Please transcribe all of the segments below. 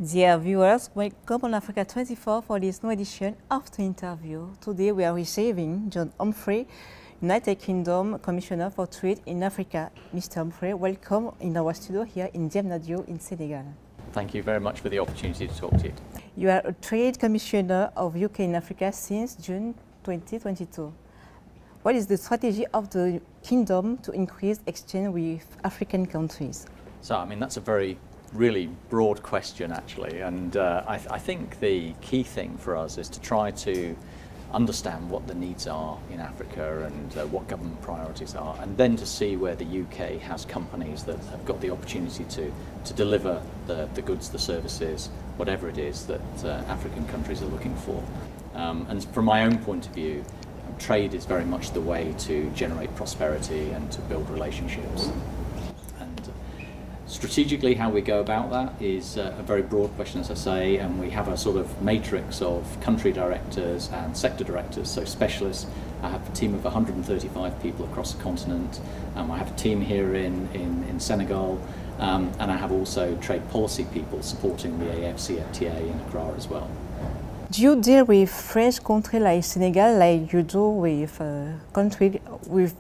Dear viewers, welcome on Africa 24 for this new edition of the interview. Today we are receiving John Humphrey, United Kingdom Commissioner for Trade in Africa. Mr. Humphrey, welcome in our studio here in Diamnadio in Senegal. Thank you very much for the opportunity to talk to you. You are a Trade Commissioner of UK in Africa since June 2022. What is the strategy of the Kingdom to increase exchange with African countries? So, I mean, that's a really broad question, actually, and I think the key thing for us is to try to understand what the needs are in Africa and what government priorities are, and then to see where the UK has companies that have got the opportunity to deliver the goods, the services, whatever it is that African countries are looking for. And from my own point of view, trade is very much the way to generate prosperity and to build relationships. Strategically, how we go about that is a very broad question, as I say, and we have a sort of matrix of country directors and sector directors, so specialists. I have a team of 135 people across the continent. I have a team here in Senegal, and I have also trade policy people supporting the AFCFTA in Accra as well. Do you deal with French countries like Senegal, like you do with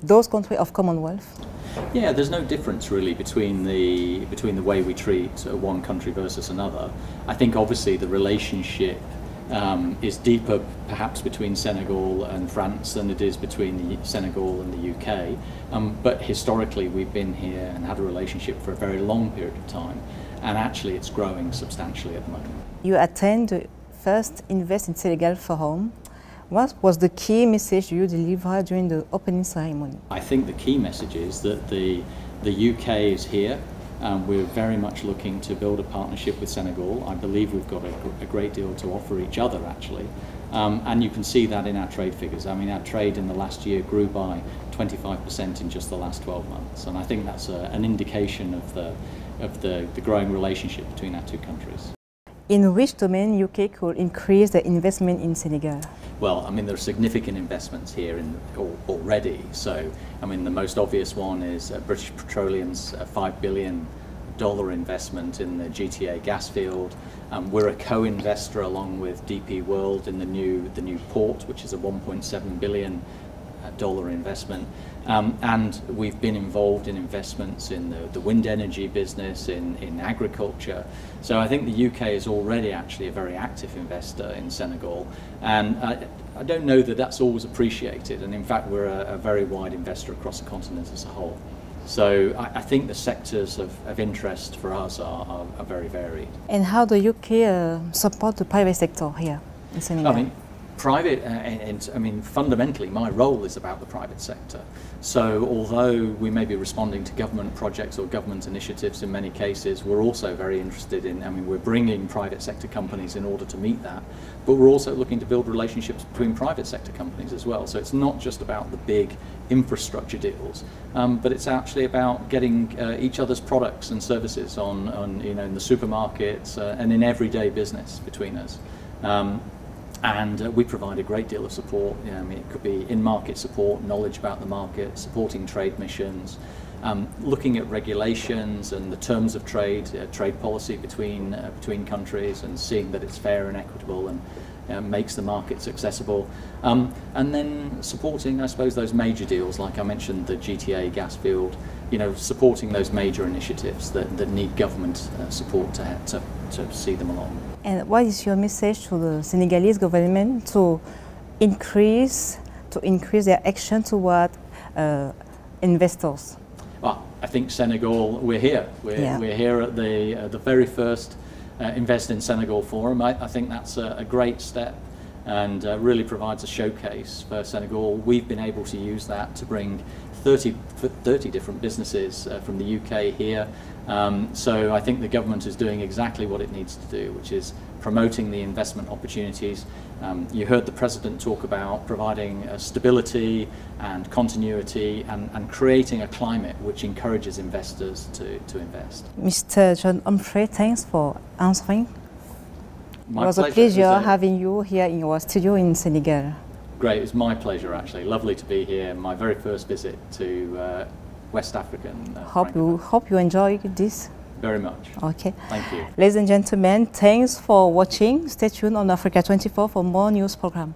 those countries of Commonwealth? Yeah, there's no difference really between the way we treat one country versus another. I think obviously the relationship is deeper perhaps between Senegal and France than it is between Senegal and the UK. But historically we've been here and had a relationship for a very long period of time, and actually it's growing substantially at the moment. You attend the first Invest in Senegal Forum. What was the key message you delivered during the opening ceremony? I think the key message is that the UK is here. We're very much looking to build a partnership with Senegal. I believe we've got a great deal to offer each other, actually. And you can see that in our trade figures. I mean, our trade in the last year grew by 25% in just the last 12 months. And I think that's an indication of the growing relationship between our two countries. In which domain UK could increase the investment in Senegal? Well, I mean, there are significant investments here already. So, I mean, the most obvious one is British Petroleum's $5 billion investment in the GTA gas field. We're a co-investor along with DP World in the new port, which is a $1.7 billion investment. And we've been involved in investments in the wind energy business, in agriculture. So I think the UK is already actually a very active investor in Senegal, and I don't know that that's always appreciated, and in fact we're a very wide investor across the continent as a whole. So I think the sectors of interest for us are very varied. And how the UK support the private sector here in Senegal? I mean, fundamentally my role is about the private sector. So although we may be responding to government projects or government initiatives in many cases, we're also very interested in, we're bringing private sector companies in order to meet that, but we're also looking to build relationships between private sector companies as well. So it's not just about the big infrastructure deals, but it's actually about getting each other's products and services on in the supermarkets and in everyday business between us. And we provide a great deal of support. It could be in-market support, knowledge about the market, supporting trade missions, looking at regulations and the terms of trade, trade policy between countries, and seeing that it's fair and equitable and makes the markets accessible. And then supporting, I suppose, those major deals, like I mentioned, the GTA gas field, supporting those major initiatives that need government support to see them along. And what is your message to the Senegalese government to increase their action toward investors? Well, I think Senegal, we're here. We're here at the very first Invest in Senegal Forum. I think that's a great step, and really provides a showcase for Senegal. We've been able to use that to bring 30 different businesses from the UK here. So I think the government is doing exactly what it needs to do, which is promoting the investment opportunities. You heard the President talk about providing stability and continuity and creating a climate which encourages investors to invest. Mr. John Humphrey, thanks for answering. It was a pleasure having you here in our studio in Senegal. Great, it's my pleasure actually. Lovely to be here. My very first visit to West African. Hope you enjoy this. very much. Okay. Thank you. Ladies and gentlemen, thanks for watching. Stay tuned on Africa 24 for more news program.